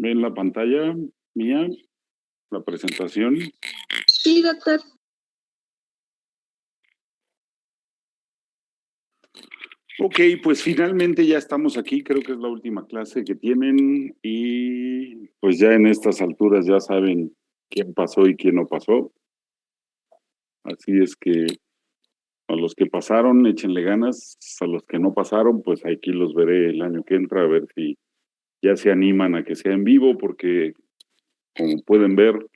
¿Ven la pantalla mía? La presentación. Sí, doctor. Ok, pues finalmente ya estamos aquí, creo que es la última clase que tienen y pues ya en estas alturas ya saben quién pasó y quién no pasó. Así es que a los que pasaron, échenle ganas, a los que no pasaron, pues aquí los veré el año que entra a ver si ya se animan a que sea en vivo, porque como pueden ver,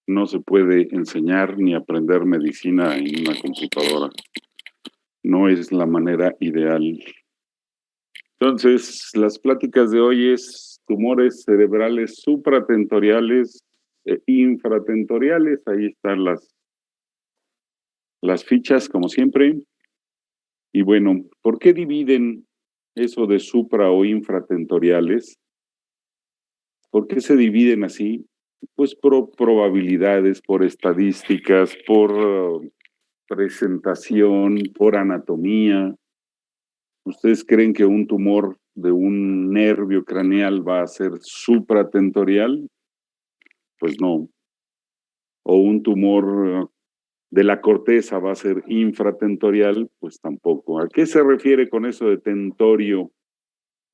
no se puede enseñar ni aprender medicina en una computadora. No es la manera ideal. Entonces, las pláticas de hoy es tumores cerebrales supratentoriales e infratentoriales. Ahí están las fichas, como siempre. Y bueno, ¿por qué dividen eso de supra o infratentoriales? ¿Por qué se dividen así? Pues por probabilidades, por estadísticas, por presentación, por anatomía. ¿Ustedes creen que un tumor de un nervio craneal va a ser supratentorial? Pues no. ¿O un tumor de la corteza va a ser infratentorial? Pues tampoco. ¿A qué se refiere con eso de tentorio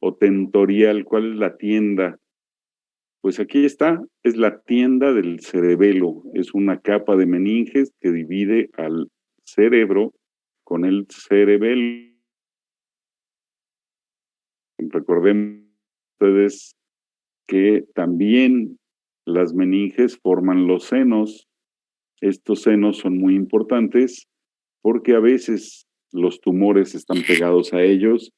o tentorial? ¿Cuál es la tienda? Pues aquí está, es la tienda del cerebelo. Es una capa de meninges que divide al cerebro con el cerebelo. Recordemos ustedes que también las meninges forman los senos. Estos senos son muy importantes porque a veces los tumores están pegados a ellos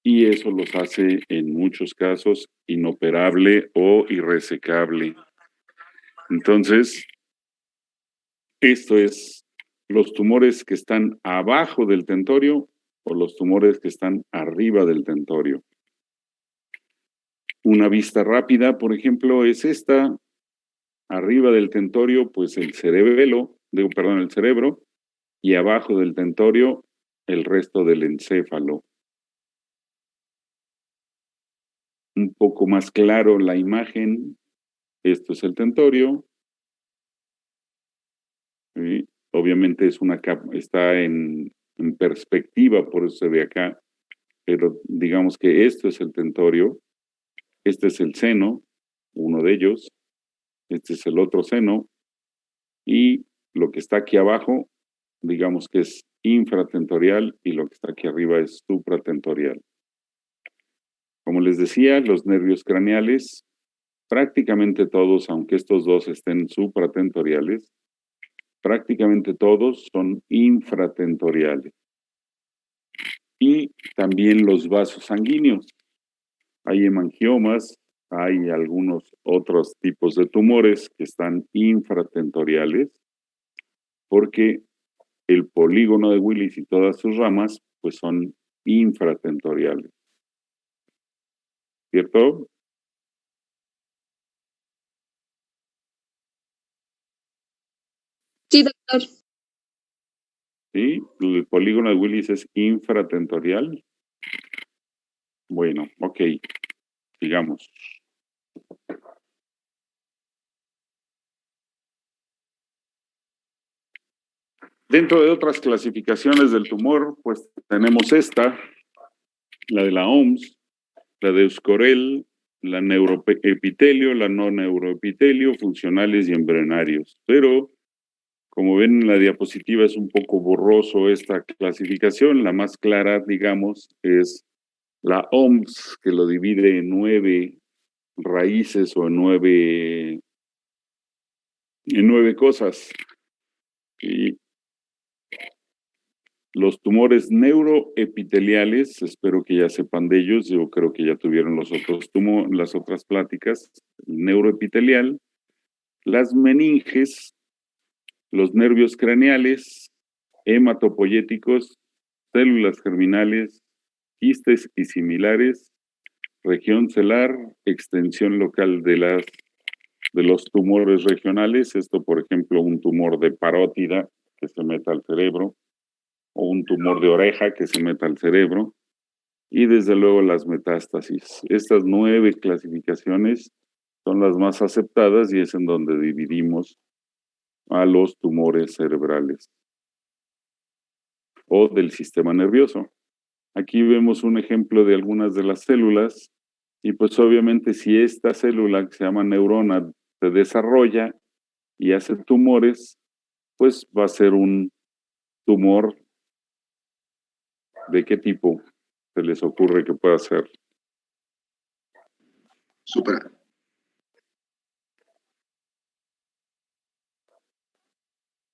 y eso los hace en muchos casos inoperable o irresecable. Entonces, esto es los tumores que están abajo del tentorio o los tumores que están arriba del tentorio. Una vista rápida, por ejemplo, es esta. Arriba del tentorio, pues el cerebelo, el cerebro, y abajo del tentorio, el resto del encéfalo. Un poco más claro la imagen. Esto es el tentorio. ¿Sí? Obviamente es una capa, está en perspectiva, por eso se ve acá, pero digamos que esto es el tentorio, este es el seno, uno de ellos, este es el otro seno, y lo que está aquí abajo, digamos que es infratentorial, y lo que está aquí arriba es supratentorial. Como les decía, los nervios craneales, prácticamente todos, aunque estos dos estén supratentoriales, prácticamente todos son infratentoriales. Y también los vasos sanguíneos. Hay hemangiomas, hay algunos otros tipos de tumores que están infratentoriales, porque el polígono de Willis y todas sus ramas, pues son infratentoriales. ¿Cierto? Sí, doctor. ¿Sí? El polígono de Willis es infratentorial. Bueno, ok, sigamos. Dentro de otras clasificaciones del tumor, pues tenemos esta, la de la OMS, la de Euskorel, la neuroepitelio, la no neuroepitelio, funcionales y embrionarios. Pero, como ven en la diapositiva, es un poco borroso esta clasificación. La más clara, digamos, es la OMS, que lo divide en 9 raíces o en 9 cosas. Y los tumores neuroepiteliales, espero que ya sepan de ellos, yo creo que ya tuvieron las otras pláticas, el neuroepitelial, las meninges, los nervios craneales, hematopoyéticos, células germinales, quistes y similares, región celular, extensión local de los tumores regionales, esto por ejemplo un tumor de parótida que se meta al cerebro, o un tumor de oreja que se meta al cerebro, y desde luego las metástasis. Estas 9 clasificaciones son las más aceptadas y es en donde dividimos a los tumores cerebrales o del sistema nervioso. Aquí vemos un ejemplo de algunas de las células y pues obviamente si esta célula que se llama neurona se desarrolla y hace tumores, pues va a ser un tumor. ¿De qué tipo se les ocurre que pueda ser? Supra.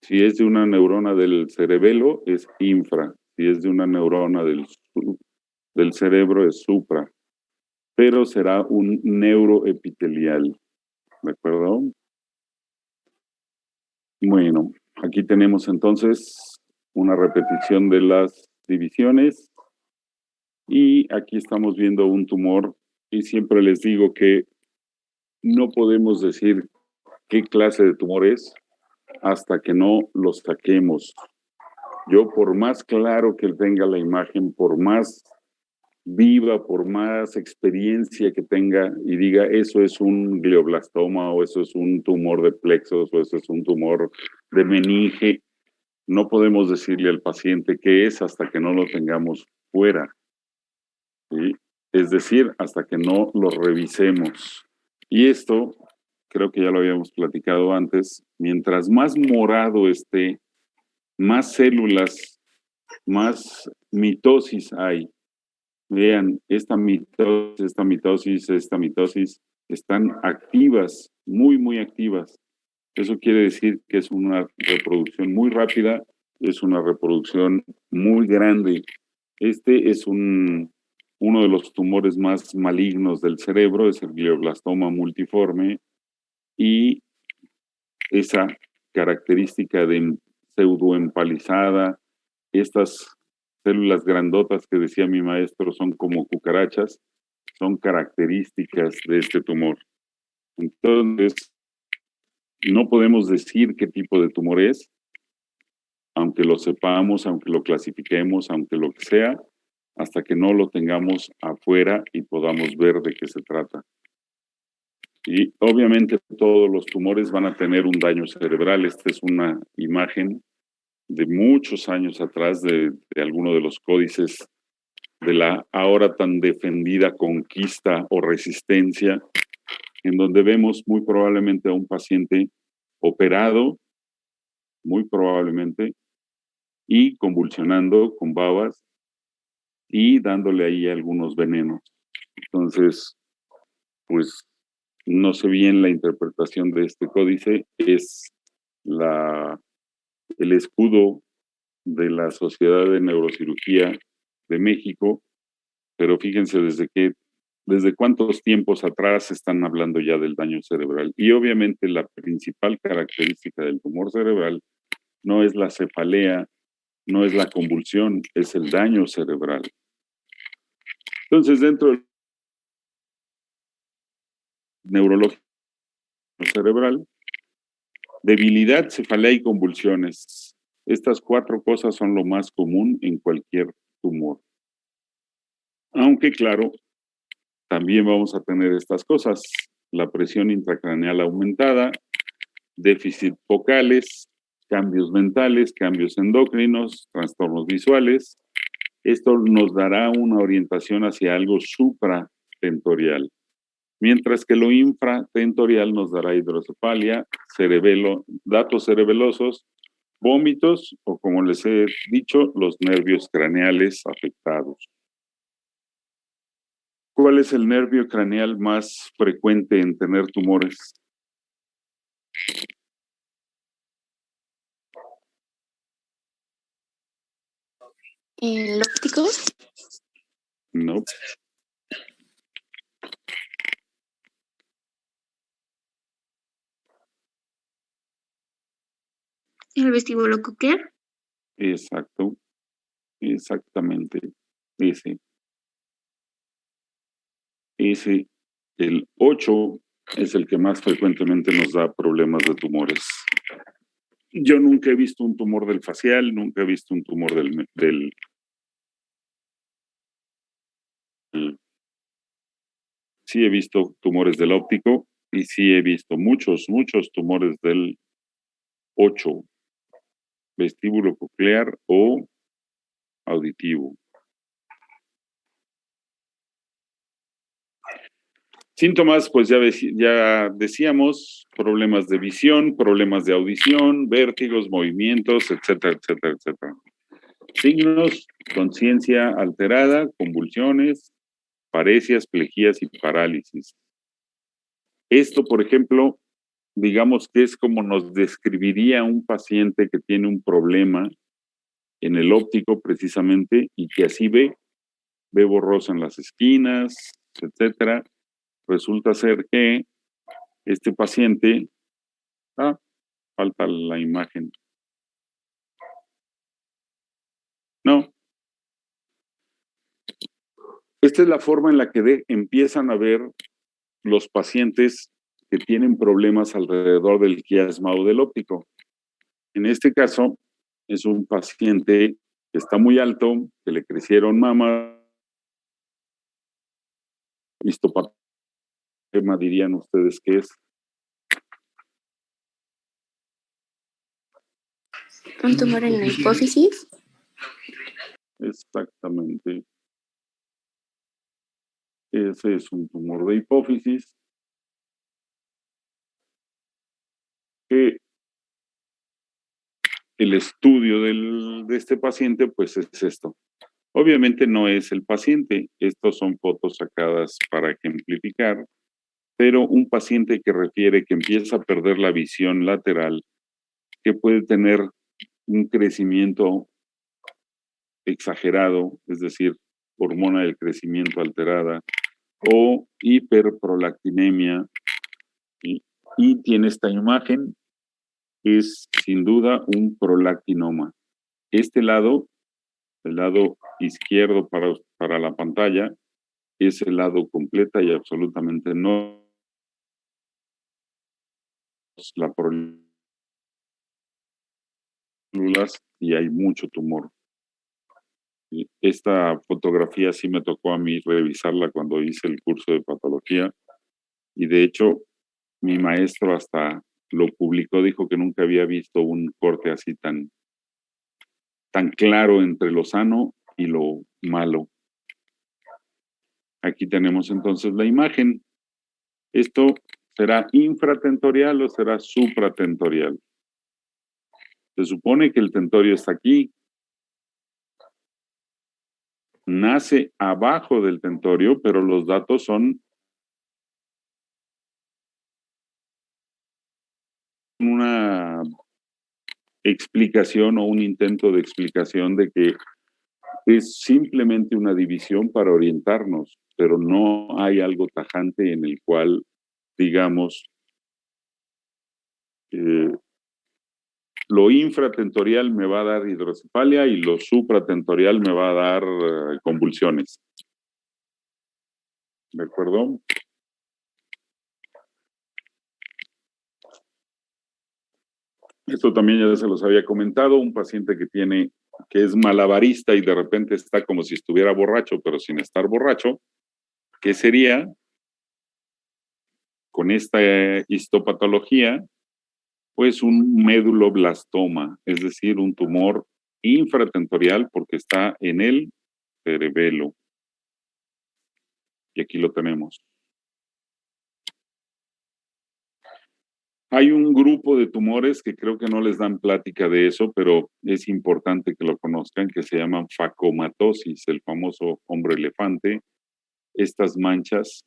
Si es de una neurona del cerebelo, es infra. Si es de una neurona del cerebro, es supra. Pero será un neuroepitelial. ¿De acuerdo? Bueno, aquí tenemos entonces una repetición de las divisiones. Y aquí estamos viendo un tumor. Y siempre les digo que no podemos decir qué clase de tumor es hasta que no lo saquemos. Yo, por más claro que tenga la imagen, por más viva, por más experiencia que tenga y diga eso es un glioblastoma o eso es un tumor de plexos o eso es un tumor de meninge, no podemos decirle al paciente qué es hasta que no lo tengamos fuera, ¿sí? Es decir, hasta que no lo revisemos. Y esto, creo que ya lo habíamos platicado antes, mientras más morado esté, más células, más mitosis hay. Vean, esta mitosis están activas, muy, muy activas. Eso quiere decir que es una reproducción muy rápida, es una reproducción muy grande. Este es uno de los tumores más malignos del cerebro, es el glioblastoma multiforme, y esa característica de pseudoempalizada, estas células grandotas que decía mi maestro son como cucarachas, son características de este tumor. Entonces, no podemos decir qué tipo de tumor es, aunque lo sepamos, aunque lo clasifiquemos, aunque lo que sea, hasta que no lo tengamos afuera y podamos ver de qué se trata. Y obviamente todos los tumores van a tener un daño cerebral. Esta es una imagen de muchos años atrás de alguno de los códices de la ahora tan defendida conquista o resistencia, en donde vemos muy probablemente a un paciente operado, muy probablemente, y convulsionando con babas y dándole ahí algunos venenos. Entonces, pues no sé bien la interpretación de este códice, es el escudo de la Sociedad de Neurocirugía de México, pero fíjense desde cuántos tiempos atrás están hablando ya del daño cerebral. Y obviamente la principal característica del tumor cerebral no es la cefalea, no es la convulsión, es el daño cerebral. Entonces, dentro del neurológico cerebral, debilidad, cefalea y convulsiones. Estas 4 cosas son lo más común en cualquier tumor. Aunque, claro, también vamos a tener estas cosas: la presión intracraneal aumentada, déficit focales, cambios mentales, cambios endocrinos, trastornos visuales. Esto nos dará una orientación hacia algo supratentorial, mientras que lo infratentorial nos dará hidrocefalia, cerebelo, datos cerebelosos, vómitos o, como les he dicho, los nervios craneales afectados. ¿Cuál es el nervio craneal más frecuente en tener tumores? ¿El óptico? No. ¿El vestíbulo coclear? Exacto, exactamente. Ese, el 8 es el que más frecuentemente nos da problemas de tumores. Yo nunca he visto un tumor del facial, nunca he visto un tumor sí he visto tumores del óptico, Y sí he visto muchos tumores del 8, vestíbulo coclear o auditivo. Síntomas, pues ya decíamos, problemas de visión, problemas de audición, vértigos, movimientos, etcétera, etcétera, etcétera. Signos, conciencia alterada, convulsiones, parecias, plejías y parálisis. Esto, por ejemplo, digamos que es como nos describiría un paciente que tiene un problema en el óptico precisamente y que así ve borroso en las esquinas, etcétera. Resulta ser que este paciente, falta la imagen. No, esta es la forma en la que empiezan a ver los pacientes que tienen problemas alrededor del quiasma o del óptico. En este caso, es un paciente que está muy alto, que le crecieron mamas, histopatema, dirían ustedes que es. ¿Un tumor en la hipófisis? Exactamente. Ese es un tumor de hipófisis que el estudio de este paciente pues es esto. Obviamente no es el paciente, estos son fotos sacadas para ejemplificar, pero un paciente que refiere que empieza a perder la visión lateral, que puede tener un crecimiento exagerado, es decir, hormona del crecimiento alterada, o hiperprolactinemia, y tiene esta imagen, es sin duda un prolactinoma. Este lado, el lado izquierdo para la pantalla, es el lado completa y absolutamente no la células y hay mucho tumor. Esta fotografía sí me tocó a mí revisarla cuando hice el curso de patología y de hecho mi maestro hasta lo publicó, dijo que nunca había visto un corte así tan claro entre lo sano y lo malo. Aquí tenemos entonces la imagen. ¿Esto será infratentorial o será supratentorial? Se supone que el tentorio está aquí. Nace abajo del tentorio, pero los datos son una explicación o un intento de explicación de que es simplemente una división para orientarnos, pero no hay algo tajante en el cual, digamos, lo infratentorial me va a dar hidrocefalia y lo supratentorial me va a dar convulsiones. ¿De acuerdo? Esto también ya se los había comentado, un paciente que es malabarista y de repente está como si estuviera borracho, pero sin estar borracho, ¿qué sería? Con esta histopatología, pues un méduloblastoma, es decir, un tumor infratentorial porque está en el cerebelo. Y aquí lo tenemos. Hay un grupo de tumores que creo que no les dan plática de eso, pero es importante que lo conozcan, que se llaman facomatosis, el famoso hombre elefante. Estas manchas,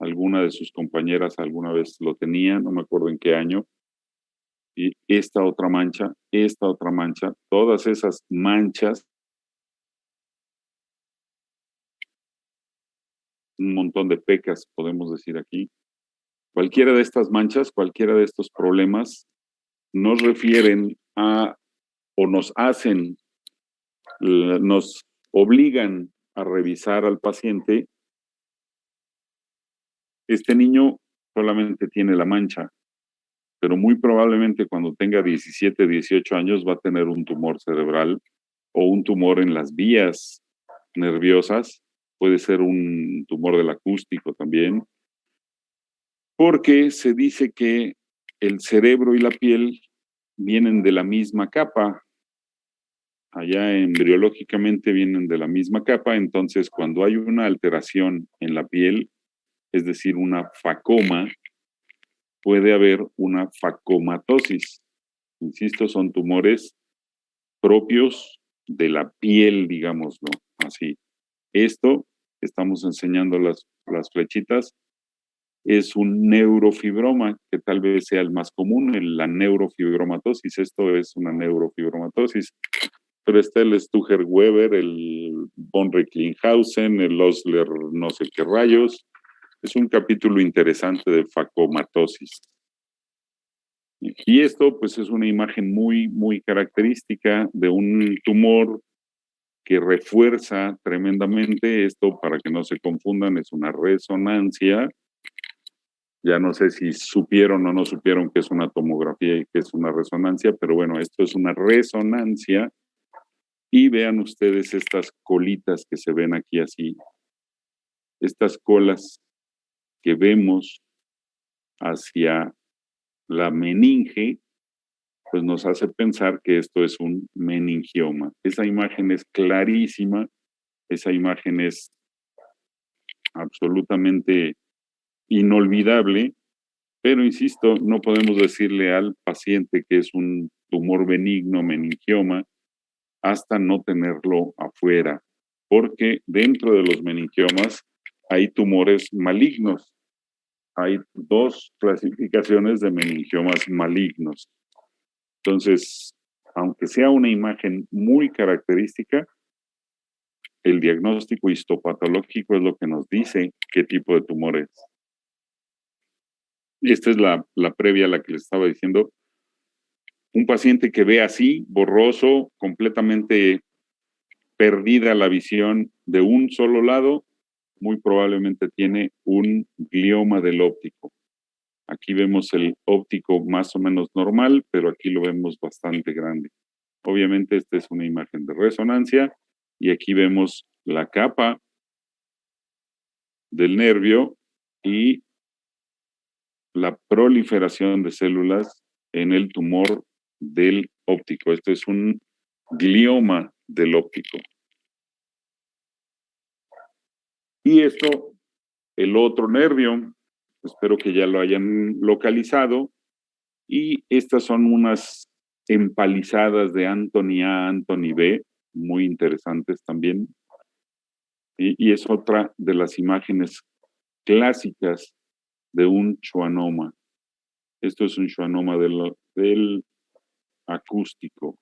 alguna de sus compañeras alguna vez lo tenía, no me acuerdo en qué año, y esta otra mancha, todas esas manchas, un montón de pecas, podemos decir aquí. Cualquiera de estas manchas, cualquiera de estos problemas, nos refieren a o nos hacen, nos obligan a revisar al paciente. Este niño solamente tiene la mancha, pero muy probablemente cuando tenga 17, 18 años va a tener un tumor cerebral o un tumor en las vías nerviosas, puede ser un tumor del acústico también, porque se dice que el cerebro y la piel vienen de la misma capa, allá embriológicamente vienen de la misma capa, entonces cuando hay una alteración en la piel, es decir, una facoma, puede haber una facomatosis. Insisto, son tumores propios de la piel, digámoslo así. Esto, estamos enseñando las flechitas, es un neurofibroma, que tal vez sea el más común, la neurofibromatosis. Esto es una neurofibromatosis. Pero está el Stuger-Weber, el von Recklinghausen, el Osler no sé qué rayos. Es un capítulo interesante de facomatosis. Y esto pues es una imagen muy, muy característica de un tumor que refuerza tremendamente. Esto, para que no se confundan, es una resonancia. Ya no sé si supieron o no supieron que es una tomografía y que es una resonancia, pero bueno, esto es una resonancia. Y vean ustedes estas colitas que se ven aquí así. Estas colas que vemos hacia la meninge, pues nos hace pensar que esto es un meningioma. Esa imagen es clarísima, esa imagen es absolutamente inolvidable, pero insisto, no podemos decirle al paciente que es un tumor benigno, meningioma, hasta no tenerlo afuera, porque dentro de los meningiomas hay tumores malignos. Hay dos clasificaciones de meningiomas malignos. Entonces, aunque sea una imagen muy característica, el diagnóstico histopatológico es lo que nos dice qué tipo de tumor es. Esta es la previa a la que les estaba diciendo. Un paciente que ve así, borroso, completamente perdida la visión de un solo lado, muy probablemente tiene un glioma del óptico. Aquí vemos el óptico más o menos normal, pero aquí lo vemos bastante grande. Obviamente esta es una imagen de resonancia y aquí vemos la capa del nervio y la proliferación de células en el tumor del óptico. Esto es un glioma del óptico. Y esto, el otro nervio, espero que ya lo hayan localizado, y estas son unas empalizadas de Anthony A, Anthony B, muy interesantes también. Y es otra de las imágenes clásicas de un schwannoma. Esto es un schwannoma del acústico.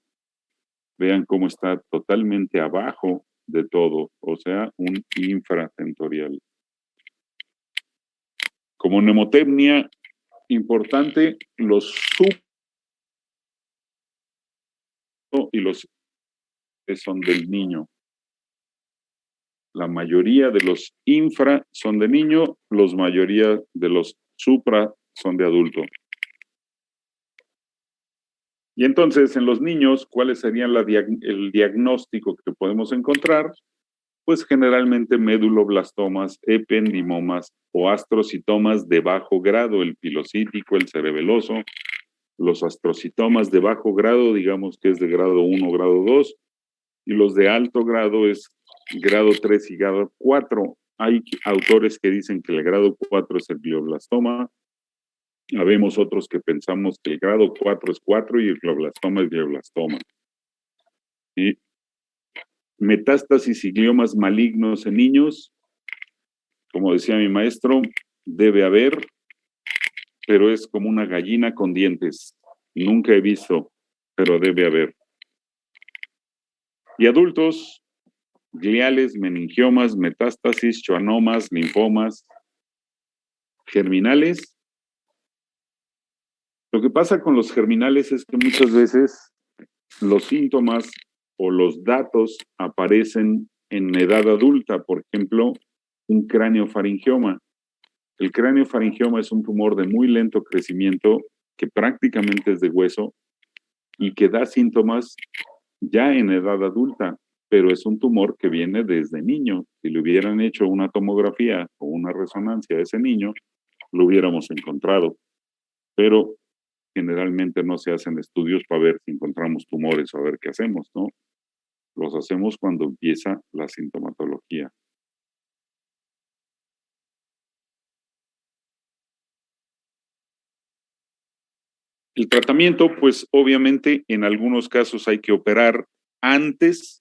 Vean cómo está totalmente abajo de todo, o sea, un infratentorial. Como mnemotecnia importante, los sub y los son del niño. La mayoría de los infra son de niño, la mayoría de los supra son de adulto. Y entonces, en los niños, ¿cuáles serían el diagnóstico que podemos encontrar? Pues generalmente meduloblastomas, ependimomas o astrocitomas de bajo grado, el pilocítico, el cerebeloso. Los astrocitomas de bajo grado, digamos que es de grado 1, grado 2, y los de alto grado es grado 3 y grado 4. Hay autores que dicen que el grado 4 es el glioblastoma. Habemos otros que pensamos que el grado 4 es 4 y el glioblastoma es glioblastoma. Y metástasis y gliomas malignos en niños, como decía mi maestro, debe haber, pero es como una gallina con dientes. Nunca he visto, pero debe haber. Y adultos, gliales, meningiomas, metástasis, schwannomas, linfomas, germinales. Lo que pasa con los germinales es que muchas veces los síntomas o los datos aparecen en edad adulta. Por ejemplo, un craneofaringioma. El craneofaringioma es un tumor de muy lento crecimiento que prácticamente es de hueso y que da síntomas ya en edad adulta, pero es un tumor que viene desde niño. Si le hubieran hecho una tomografía o una resonancia a ese niño, lo hubiéramos encontrado, pero generalmente no se hacen estudios para ver si encontramos tumores o a ver qué hacemos, ¿no? Los hacemos cuando empieza la sintomatología. El tratamiento, pues obviamente en algunos casos hay que operar antes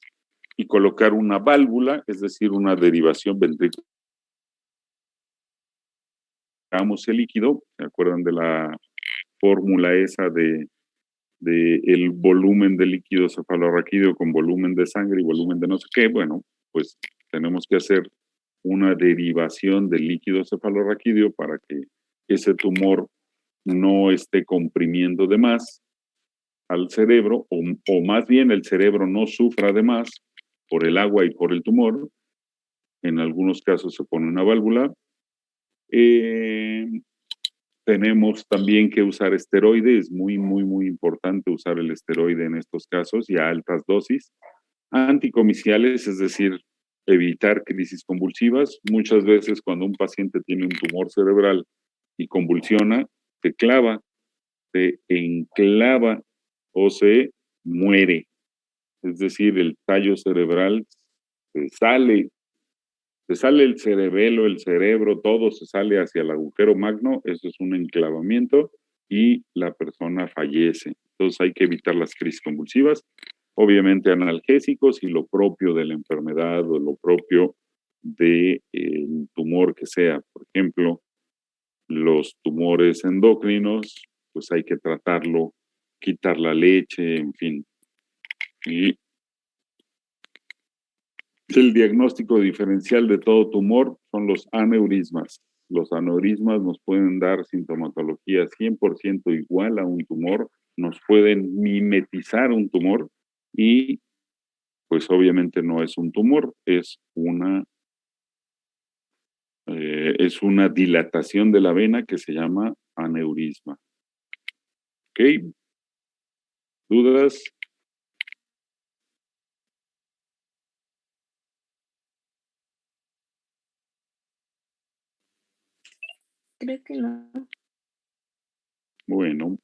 y colocar una válvula, es decir, una derivación ventricular. Damos el líquido, ¿se acuerdan de la fórmula esa de el volumen de líquido cefalorraquídeo con volumen de sangre y volumen de no sé qué? Bueno, pues tenemos que hacer una derivación del líquido cefalorraquídeo para que ese tumor no esté comprimiendo de más al cerebro, o más bien el cerebro no sufra de más por el agua y por el tumor. En algunos casos se pone una válvula. Tenemos también que usar esteroides. Es muy, muy, muy importante usar el esteroide en estos casos y a altas dosis. Anticomiciales, es decir, evitar crisis convulsivas. Muchas veces cuando un paciente tiene un tumor cerebral y convulsiona, se clava, se enclava o se muere. Es decir, el tallo cerebral se sale el cerebelo, el cerebro, todo se sale hacia el agujero magno, eso es un enclavamiento y la persona fallece. Entonces hay que evitar las crisis convulsivas, obviamente analgésicos y lo propio de la enfermedad o lo propio del tumor que sea. Por ejemplo, los tumores endocrinos, pues hay que tratarlo, quitar la leche, en fin. Y el diagnóstico diferencial de todo tumor son los aneurismas. Los aneurismas nos pueden dar sintomatología 100% igual a un tumor, nos pueden mimetizar un tumor y pues obviamente no es un tumor, es una dilatación de la vena que se llama aneurisma. ¿Ok? ¿Dudas? Creo que no. Bueno.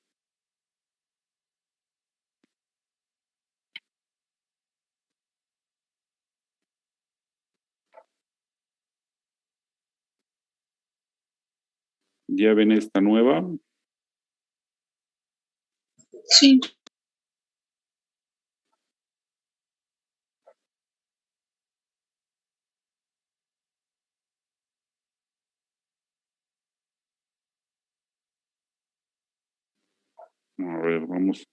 ¿Ya ven esta nueva? Sí. A ver, vamos.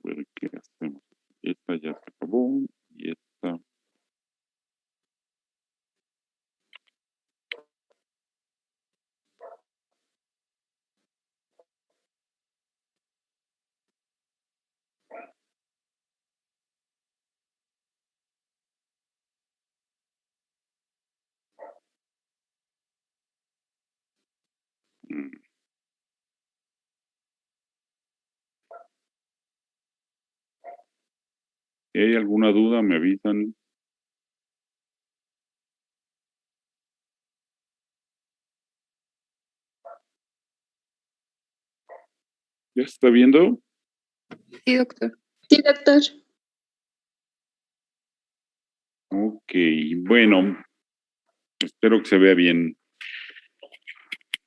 A ver qué hacemos. Esta ya se acabó y esta. Mm. Si hay alguna duda, me avisan. ¿Ya se está viendo? Sí, doctor. Sí, doctor. Ok, bueno, espero que se vea bien.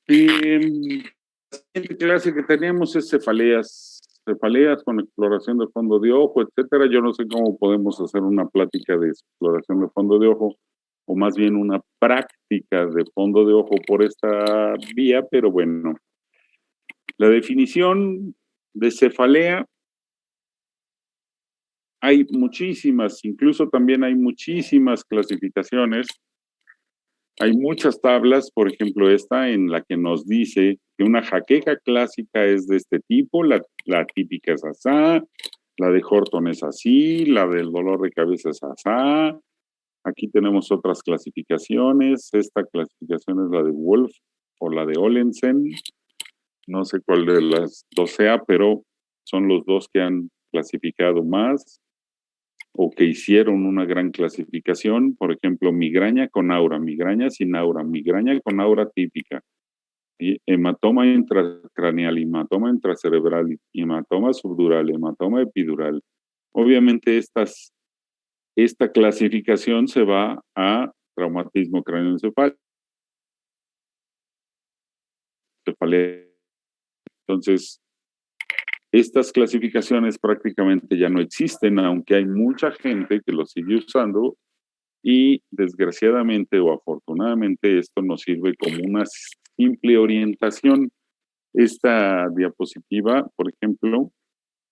La siguiente clase que tenemos es cefaleas con exploración de fondo de ojo, etcétera. Yo no sé cómo podemos hacer una plática de exploración de fondo de ojo, o más bien una práctica de fondo de ojo por esta vía, pero bueno. La definición de cefalea, hay muchísimas, incluso también hay muchísimas clasificaciones. Hay muchas tablas, por ejemplo, esta en la que nos dice que una jaqueca clásica es de este tipo, la típica es asá, la de Horton es así, la del dolor de cabeza es asá. Aquí tenemos otras clasificaciones. Esta clasificación es la de Wolf o la de Ollensen. no sé cuál de las dos sea, pero son los dos que han clasificado más o que hicieron una gran clasificación. Por ejemplo, migraña con aura, migraña sin aura, migraña con aura típica, y hematoma intracraneal, hematoma intracerebral, hematoma subdural, hematoma epidural. Obviamente esta clasificación se va a traumatismo craneoencefálico. Entonces, estas clasificaciones prácticamente ya no existen, aunque hay mucha gente que lo sigue usando y desgraciadamente o afortunadamente esto nos sirve como una simple orientación. Esta diapositiva, por ejemplo,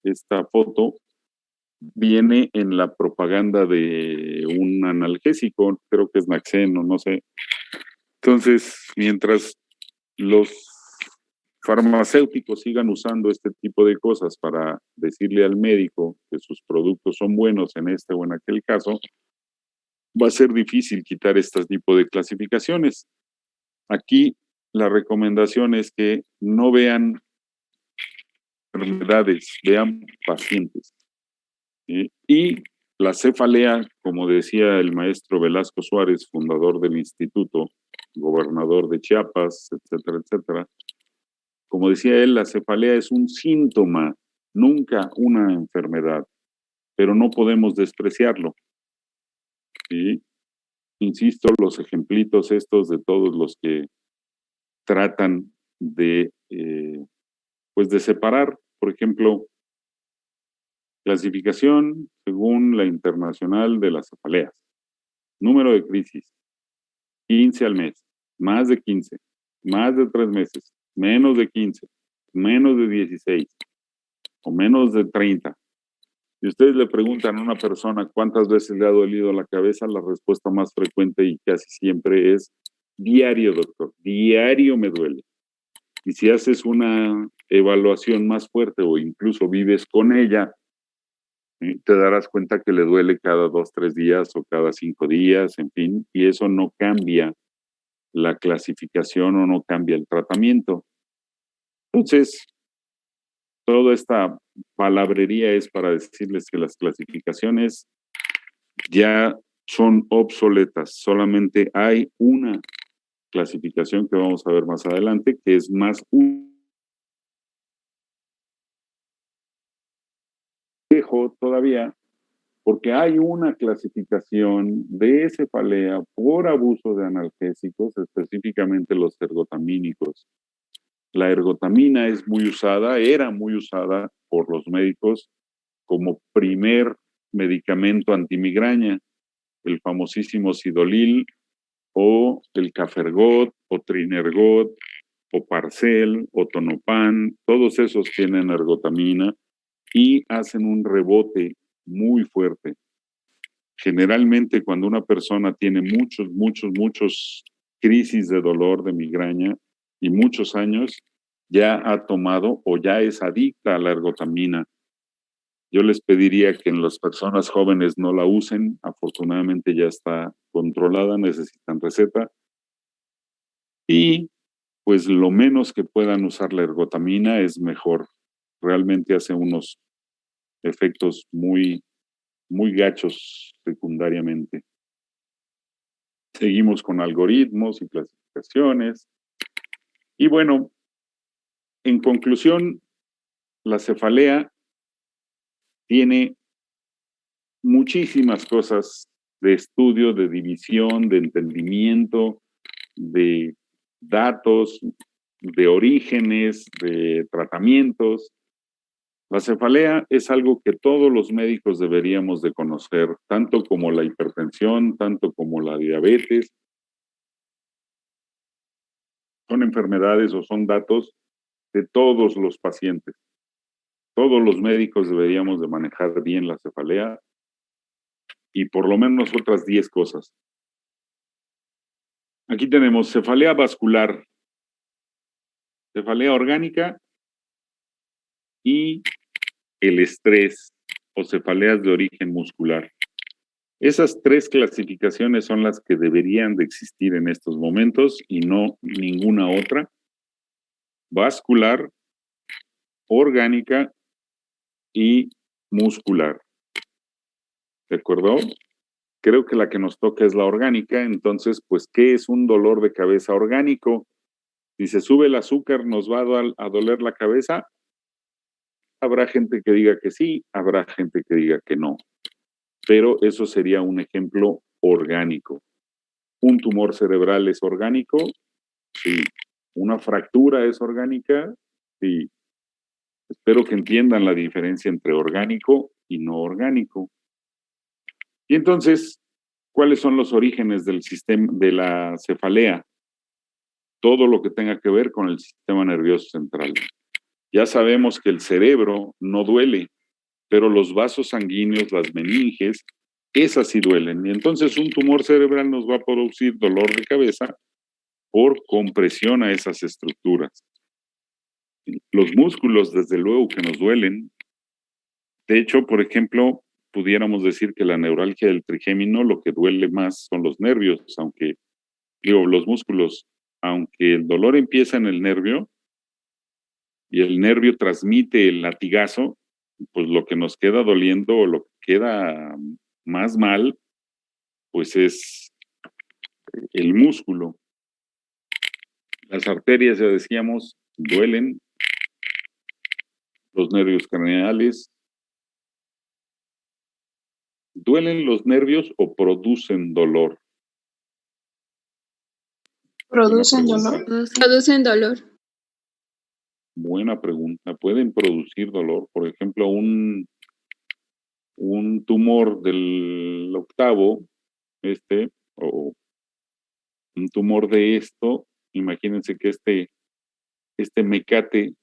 esta foto, viene en la propaganda de un analgésico, creo que es Naxeno, no sé. Entonces, mientras los farmacéuticos sigan usando este tipo de cosas para decirle al médico que sus productos son buenos en este o en aquel caso, va a ser difícil quitar este tipo de clasificaciones. Aquí la recomendación es que no vean enfermedades, vean pacientes. Y la cefalea, como decía el maestro Velasco Suárez, fundador del instituto, gobernador de Chiapas, etcétera, etcétera, como decía él, la cefalea es un síntoma, nunca una enfermedad, pero no podemos despreciarlo. ¿Sí? Insisto, los ejemplitos estos de todos los que tratan de, pues de separar, por ejemplo, clasificación según la Internacional de las Cefaleas, número de crisis, 15 al mes, más de 15, más de 3 meses, menos de 15, menos de 16 o menos de 30. Si ustedes le preguntan a una persona cuántas veces le ha dolido la cabeza, la respuesta más frecuente y casi siempre es diario, doctor, diario me duele. Y si haces una evaluación más fuerte o incluso vives con ella, te darás cuenta que le duele cada 2, 3 días o cada 5 días, en fin, y eso no cambia la clasificación o no cambia el tratamiento. Entonces, toda esta palabrería es para decirles que las clasificaciones ya son obsoletas. Solamente hay una clasificación que vamos a ver más adelante, que es más viejo todavía, porque hay una clasificación de cefalea por abuso de analgésicos, específicamente los ergotamínicos. La ergotamina es muy usada, era muy usada por los médicos como primer medicamento antimigraña, el famosísimo Sidolil o el Cafergot o Trinergot o Parcel o Tonopan, todos esos tienen ergotamina y hacen un rebote muy fuerte. Generalmente cuando una persona tiene muchos crisis de dolor, de migraña y muchos años, ya ha tomado o ya es adicta a la ergotamina. Yo les pediría que en las personas jóvenes no la usen. Afortunadamente ya está controlada, necesitan receta. Y pues lo menos que puedan usar la ergotamina es mejor. Realmente hace unos efectos muy gachos secundariamente. Seguimos con algoritmos y clasificaciones. Y bueno, en conclusión, la cefalea tiene muchísimas cosas de estudio, de división, de entendimiento, de datos, de orígenes, de tratamientos. La cefalea es algo que todos los médicos deberíamos de conocer, tanto como la hipertensión, tanto como la diabetes. Son enfermedades o son datos de todos los pacientes. Todos los médicos deberíamos de manejar bien la cefalea y por lo menos otras 10 cosas. Aquí tenemos cefalea vascular, cefalea orgánica y el estrés o cefaleas de origen muscular. Esas 3 clasificaciones son las que deberían de existir en estos momentos y no ninguna otra. vascular, orgánica y muscular. ¿De acuerdo? Creo que la que nos toca es la orgánica. Entonces, pues, ¿qué es un dolor de cabeza orgánico? Si se sube el azúcar, ¿nos va a doler la cabeza? Habrá gente que diga que sí, habrá gente que diga que no. Pero eso sería un ejemplo orgánico. ¿Un tumor cerebral es orgánico? Sí. ¿Una fractura es orgánica? Sí. Espero que entiendan la diferencia entre orgánico y no orgánico. Y entonces, ¿cuáles son los orígenes del sistema de la cefalea? Todo lo que tenga que ver con el sistema nervioso central. Ya sabemos que el cerebro no duele, pero los vasos sanguíneos, las meninges, esas sí duelen. Y entonces un tumor cerebral nos va a producir dolor de cabeza por compresión a esas estructuras. Los músculos, desde luego que nos duelen. De hecho, por ejemplo, pudiéramos decir que la neuralgia del trigémino, lo que duele más son los nervios, aunque, los músculos, aunque el dolor empieza en el nervio y el nervio transmite el latigazo, pues lo que nos queda doliendo o lo que queda más mal, pues es el músculo. Las arterias, ya decíamos, duelen, los nervios craneales. ¿Duelen los nervios o producen dolor? ¿Producen dolor? Producen dolor. Buena pregunta. ¿Pueden producir dolor? Por ejemplo, un tumor del octavo, o un tumor de esto, imagínense que este mecate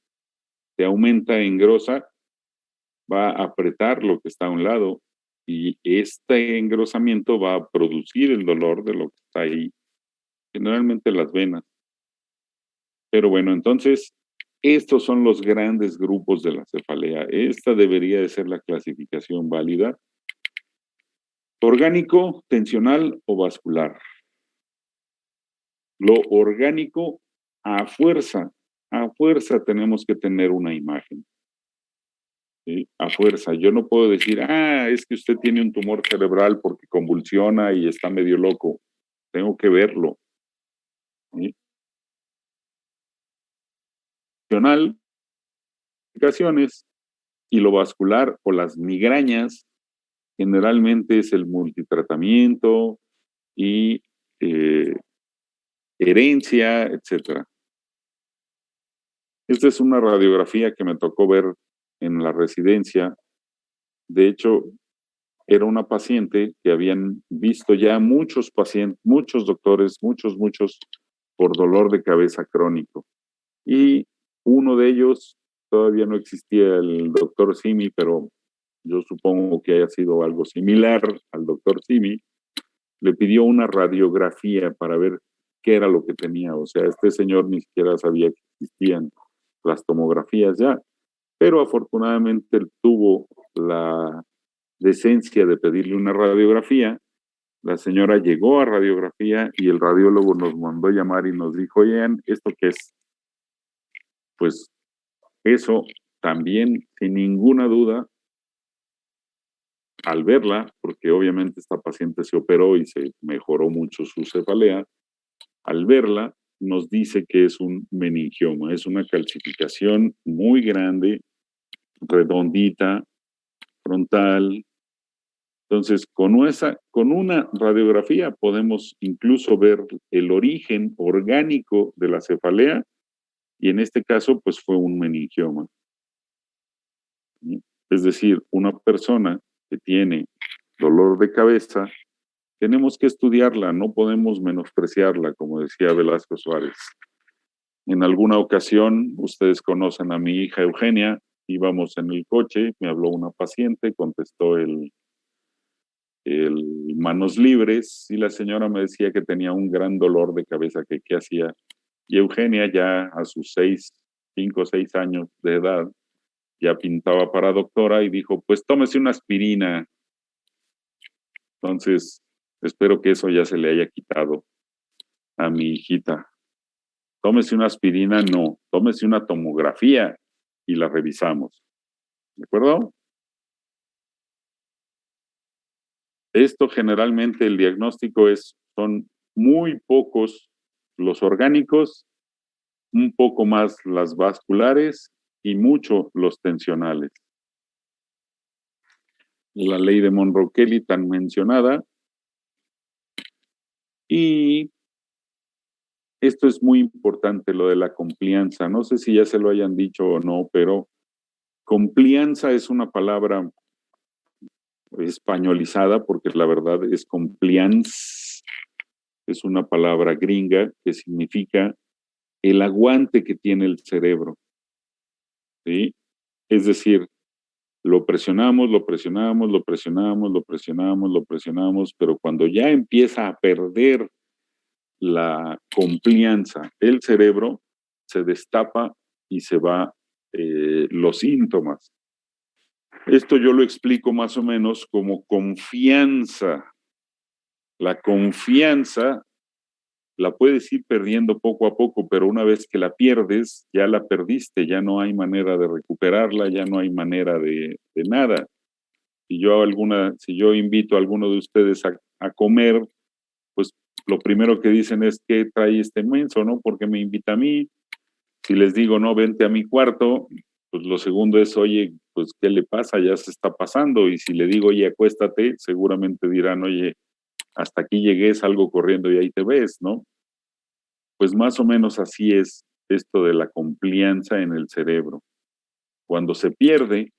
se aumenta, engrosa, va a apretar lo que está a un lado y este engrosamiento va a producir el dolor de lo que está ahí, generalmente las venas. Pero bueno, entonces, estos son los grandes grupos de la cefalea. Esta debería de ser la clasificación válida. Orgánico, tensional o vascular. Lo orgánico, a fuerza tenemos que tener una imagen. ¿Sí? A fuerza. Yo no puedo decir, es que usted tiene un tumor cerebral porque convulsiona y está medio loco. Tengo que verlo. ¿Sí? Tensional, complicaciones, y lo vascular o las migrañas, generalmente es el multitratamiento y herencia, etcétera. Esta es una radiografía que me tocó ver en la residencia. De hecho, era una paciente que habían visto ya muchos pacientes, muchos doctores, muchos, por dolor de cabeza crónico. Y uno de ellos, todavía no existía el doctor Simi, pero yo supongo que haya sido algo similar al doctor Simi, le pidió una radiografía para ver qué era lo que tenía. O sea, este señor ni siquiera sabía que existían las tomografías ya, pero afortunadamente él tuvo la decencia de pedirle una radiografía. La señora llegó a radiografía y el radiólogo nos mandó llamar y nos dijo, oigan, ¿esto qué es? Pues eso también, sin ninguna duda, al verla, porque obviamente esta paciente se operó y se mejoró mucho su cefalea, al verla nos dice que es un meningioma, es una calcificación muy grande, redondita, frontal. Entonces, con una radiografía podemos incluso ver el origen orgánico de la cefalea y en este caso, pues fue un meningioma. Es decir, una persona que tiene dolor de cabeza, tenemos que estudiarla, no podemos menospreciarla, como decía Velasco Suárez. En alguna ocasión, ustedes conocen a mi hija Eugenia, íbamos en el coche, me habló una paciente, contestó el manos libres y la señora me decía que tenía un gran dolor de cabeza, que qué hacía. Y Eugenia ya a sus 5 o 6 años de edad, ya pintaba para doctora y dijo, pues tómese una aspirina. Entonces, espero que eso ya se le haya quitado a mi hijita. Tómese una aspirina, no. Tómese una tomografía y la revisamos. ¿De acuerdo? Esto generalmente el diagnóstico son muy pocos los orgánicos, un poco más las vasculares y mucho los tensionales. La ley de Monroe-Kelly tan mencionada. Y esto es muy importante, lo de la complianza. No sé si ya se lo hayan dicho o no, pero complianza es una palabra españolizada porque la verdad es compliance. Es una palabra gringa que significa el aguante que tiene el cerebro. ¿Sí? Es decir, lo presionamos, lo presionamos, lo presionamos, lo presionamos, lo presionamos, pero cuando ya empieza a perder la complianza, el cerebro se destapa y se va los síntomas. Esto yo lo explico más o menos como confianza. La confianza la puedes ir perdiendo poco a poco, pero una vez que la pierdes, ya la perdiste, ya no hay manera de recuperarla, ya no hay manera de nada. Si yo invito a alguno de ustedes a comer, pues lo primero que dicen es que trae este menso, ¿no? Porque me invita a mí. Si les digo, no, vente a mi cuarto, pues lo segundo es, oye, pues ¿qué le pasa? Ya se está pasando. Y si le digo, oye, acuéstate, seguramente dirán, oye, hasta aquí llegué, salgo corriendo y ahí te ves, ¿no? Pues más o menos así es esto de la complianza en el cerebro. Cuando se pierde,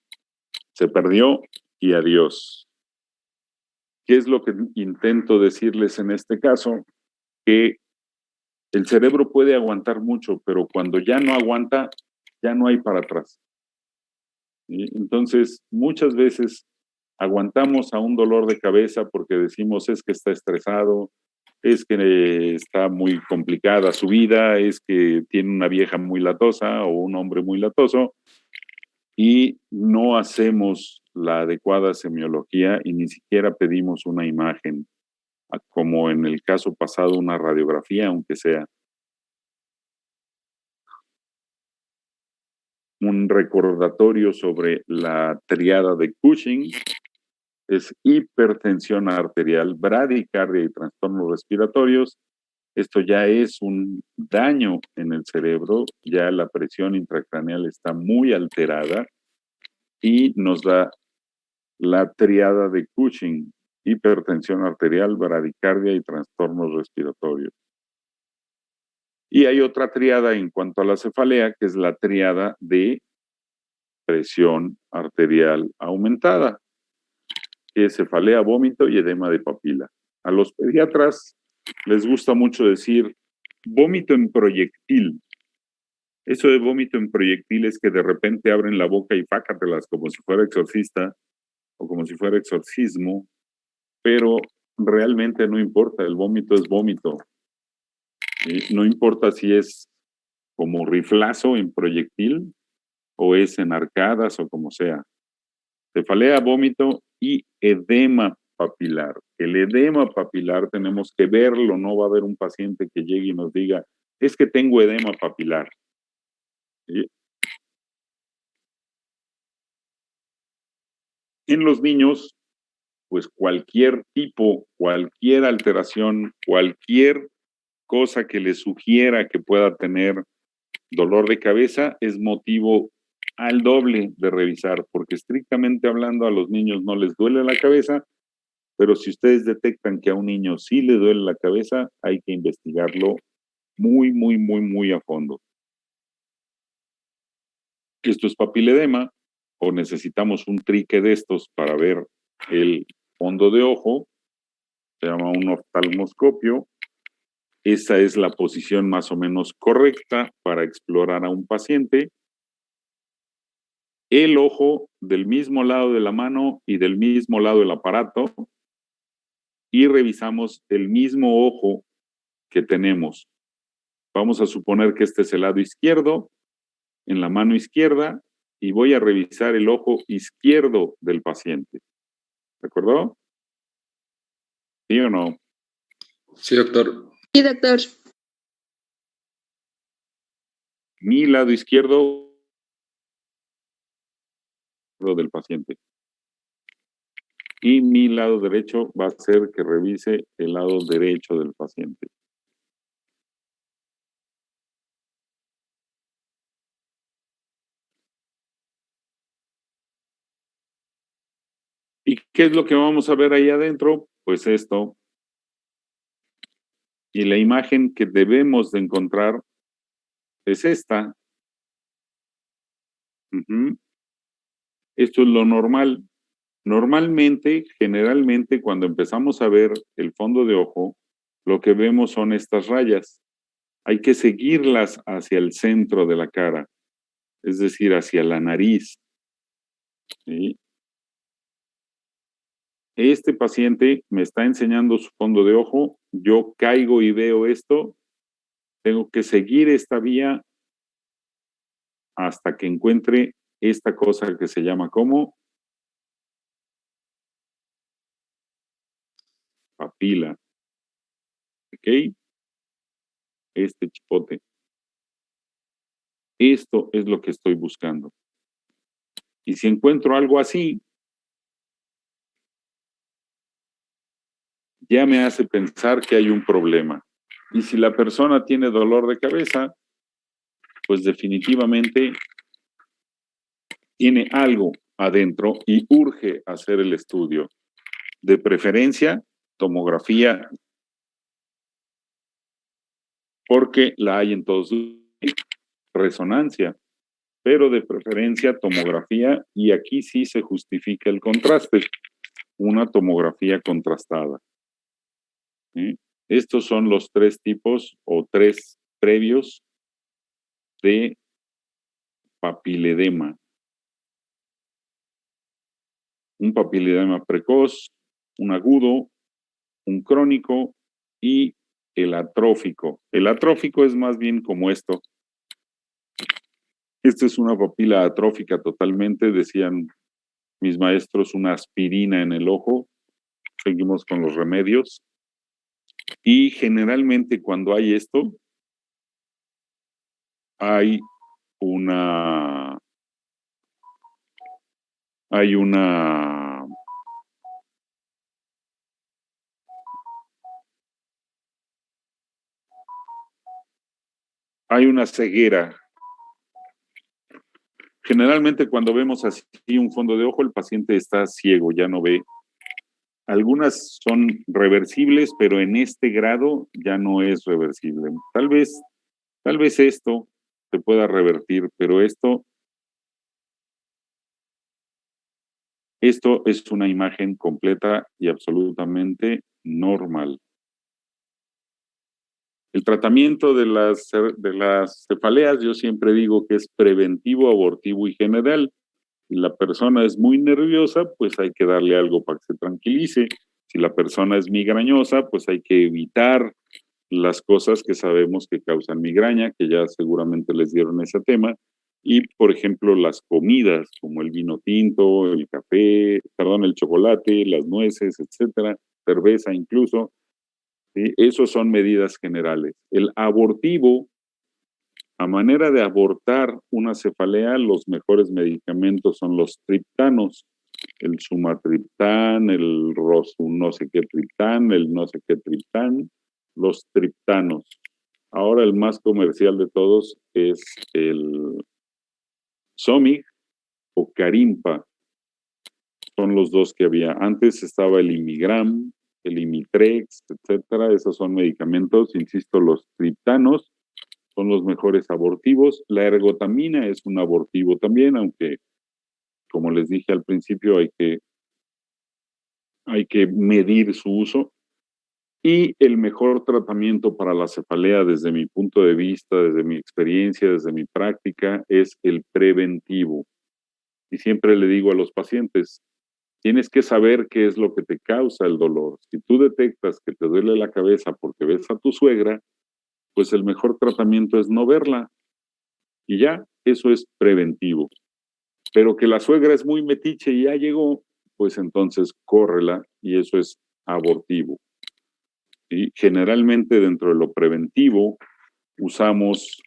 se perdió y adiós. ¿Qué es lo que intento decirles en este caso? Que el cerebro puede aguantar mucho, pero cuando ya no aguanta, ya no hay para atrás. ¿Sí? Entonces, muchas veces aguantamos a un dolor de cabeza porque decimos es que está estresado, es que está muy complicada su vida, es que tiene una vieja muy latosa o un hombre muy latoso y no hacemos la adecuada semiología y ni siquiera pedimos una imagen, como en el caso pasado una radiografía, aunque sea. Un recordatorio sobre la triada de Cushing es hipertensión arterial, bradicardia y trastornos respiratorios. Esto ya es un daño en el cerebro, ya la presión intracraneal está muy alterada y nos da la triada de Cushing, hipertensión arterial, bradicardia y trastornos respiratorios. Y hay otra triada en cuanto a la cefalea, que es la triada de presión arterial aumentada, que es cefalea, vómito y edema de papila. A los pediatras les gusta mucho decir vómito en proyectil. Eso de vómito en proyectil es que de repente abren la boca y fácatelas como si fuera exorcista o como si fuera exorcismo, pero realmente no importa, el vómito es vómito. No importa si es como riflazo en proyectil o es en arcadas o como sea. Cefalea, vómito y edema papilar. El edema papilar tenemos que verlo, no va a haber un paciente que llegue y nos diga, es que tengo edema papilar. ¿Sí? En los niños, pues cualquier tipo, cualquier alteración, cualquier cosa que les sugiera que pueda tener dolor de cabeza es motivo al doble de revisar, porque estrictamente hablando a los niños no les duele la cabeza, pero si ustedes detectan que a un niño sí le duele la cabeza, hay que investigarlo muy, muy, muy, muy a fondo. Esto es papiledema o necesitamos un trique de estos para ver el fondo de ojo, se llama un oftalmoscopio. Esa es la posición más o menos correcta para explorar a un paciente. El ojo del mismo lado de la mano y del mismo lado del aparato y revisamos el mismo ojo que tenemos. Vamos a suponer que este es el lado izquierdo, en la mano izquierda, y voy a revisar el ojo izquierdo del paciente. ¿De acuerdo? ¿Sí o no? Sí, doctor. Sí, doctor. mi lado izquierdo del paciente. Y mi lado derecho va a ser que revise el lado derecho del paciente. ¿Y qué es lo que vamos a ver ahí adentro? Pues esto. Y la imagen que debemos de encontrar es esta. Esto es lo normal. Normalmente, generalmente, cuando empezamos a ver el fondo de ojo, lo que vemos son estas rayas. Hay que seguirlas hacia el centro de la cara, es decir, hacia la nariz. ¿Sí? Este paciente me está enseñando su fondo de ojo, yo caigo y veo esto, tengo que seguir esta vía hasta que encuentre esta cosa que se llama como papila. ¿Ok? Este chipote. Esto es lo que estoy buscando. Y si encuentro algo así, ya me hace pensar que hay un problema. Y si la persona tiene dolor de cabeza, pues definitivamente tiene algo adentro y urge hacer el estudio. De preferencia, tomografía, porque la hay en todos los resonancia, pero de preferencia tomografía, y aquí sí se justifica el contraste, una tomografía contrastada. ¿Sí? Estos son los 3 tipos o 3 previos de papiledema. Un papiledema precoz, un agudo, un crónico y el atrófico. El atrófico es más bien como esto. Esta es una papila atrófica totalmente, decían mis maestros, una aspirina en el ojo. Seguimos con los remedios. Y generalmente cuando hay esto, hay una ceguera. Generalmente cuando vemos así un fondo de ojo, el paciente está ciego, ya no ve. Algunas son reversibles, pero en este grado ya no es reversible. Tal vez esto se pueda revertir, pero esto es una imagen completa y absolutamente normal. El tratamiento de las cefaleas, yo siempre digo que es preventivo, abortivo y general. Si la persona es muy nerviosa, pues hay que darle algo para que se tranquilice. Si la persona es migrañosa, pues hay que evitar las cosas que sabemos que causan migraña, que ya seguramente les dieron ese tema. Y, por ejemplo, las comidas, como el vino tinto, el café, el chocolate, las nueces, etcétera, cerveza incluso. ¿Sí? Esos son medidas generales. El abortivo, a manera de abortar una cefalea, los mejores medicamentos son los triptanos, el sumatriptán, el no sé qué triptán, el no sé qué triptán, los triptanos. Ahora el más comercial de todos es el Zomig o Carimpa. Son los 2 que había. Antes estaba el Imigram, el Imitrex, etcétera. Esos son medicamentos, insisto, los triptanos son los mejores abortivos. La ergotamina es un abortivo también, aunque, como les dije al principio, hay que medir su uso. Y el mejor tratamiento para la cefalea, desde mi punto de vista, desde mi experiencia, desde mi práctica, es el preventivo. Y siempre le digo a los pacientes, tienes que saber qué es lo que te causa el dolor. Si tú detectas que te duele la cabeza porque ves a tu suegra, pues el mejor tratamiento es no verla. Y ya, eso es preventivo. Pero que la suegra es muy metiche y ya llegó, pues entonces córrela y eso es abortivo. ¿Sí? Generalmente dentro de lo preventivo usamos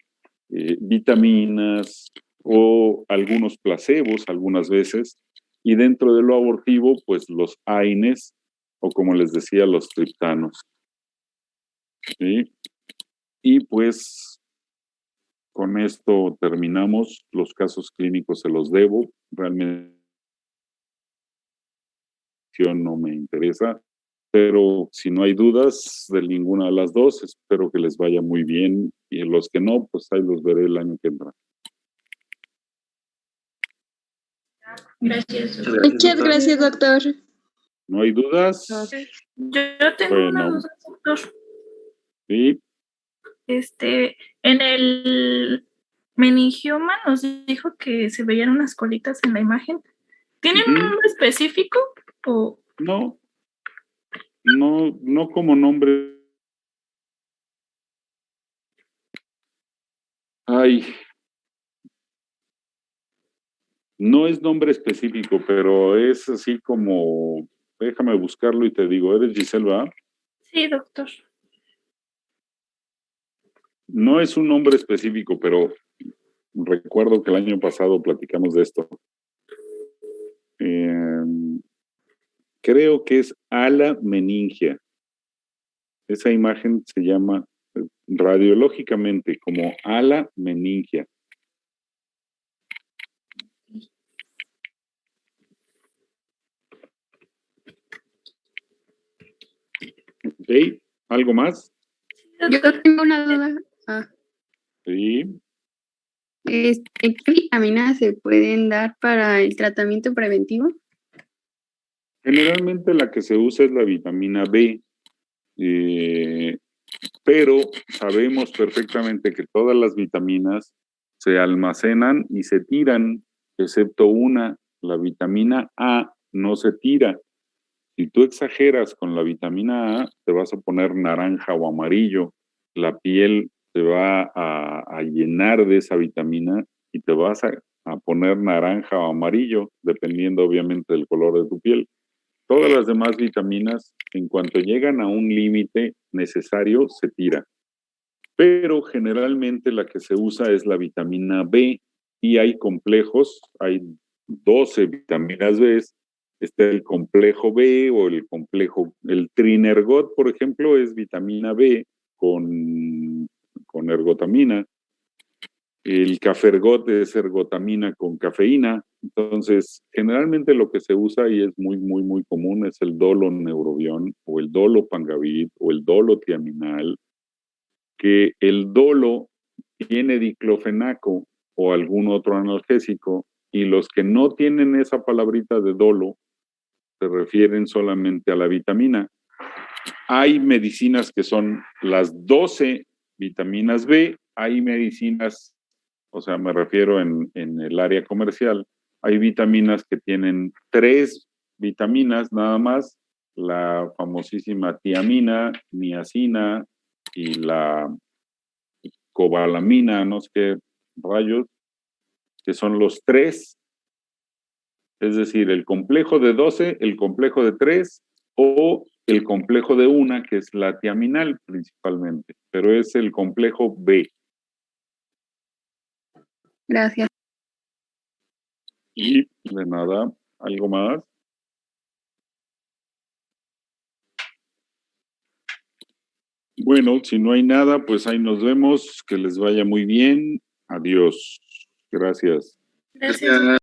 vitaminas o algunos placebos algunas veces, y dentro de lo abortivo, pues los AINES, o como les decía, los triptanos. ¿Sí? Y pues con esto terminamos. Los casos clínicos se los debo. Realmente no me interesa, pero si no hay dudas de ninguna de las dos, espero que les vaya muy bien, y los que no, pues ahí los veré el año que entra. Gracias. Muchas gracias, doctor. ¿No hay dudas? Yo tengo una Bueno, duda, doctor. sí. En el meningioma nos dijo que se veían unas colitas en la imagen. ¿Tienen un nombre específico? O... No como nombre. Ay, no es nombre específico, pero es así como, déjame buscarlo y te digo, ¿eres Giselle, verdad? Sí, doctor. No es un nombre específico, pero recuerdo que el año pasado platicamos de esto. Creo que es ala meningia. Esa imagen se llama radiológicamente como ala meningia. ¿Ok? ¿Algo más? Yo tengo una duda. Sí. ¿Qué vitaminas se pueden dar para el tratamiento preventivo? Generalmente la que se usa es la vitamina B, pero sabemos perfectamente que todas las vitaminas se almacenan y se tiran, excepto una, la vitamina A no se tira. Si tú exageras con la vitamina A, te vas a poner naranja o amarillo, la piel te va a llenar de esa vitamina y te vas a poner naranja o amarillo, dependiendo obviamente del color de tu piel. Todas las demás vitaminas, en cuanto llegan a un límite necesario, se tira. Pero generalmente la que se usa es la vitamina B, y hay complejos, hay 12 vitaminas B. Está el complejo B o el trinergot, por ejemplo, es vitamina B con ergotamina. El cafergot es ergotamina con cafeína. Entonces, generalmente lo que se usa y es muy, muy, muy común es el dolo-neurobión o el dolo-pangavit o el dolo-tiaminal, que el dolo tiene diclofenaco o algún otro analgésico, y los que no tienen esa palabrita de dolo se refieren solamente a la vitamina. Hay medicinas que son las 12 vitaminas B, hay medicinas, o sea, me refiero en el área comercial, hay vitaminas que tienen 3 vitaminas nada más, la famosísima tiamina, niacina y la cobalamina, no sé qué rayos, que son los 3, es decir, el complejo de 12, el complejo de 3 o el complejo de 1, que es la tiaminal principalmente, pero es el complejo B. Gracias. Y de nada, ¿algo más? Bueno, si no hay nada, pues ahí nos vemos, que les vaya muy bien. Adiós. Gracias. Gracias.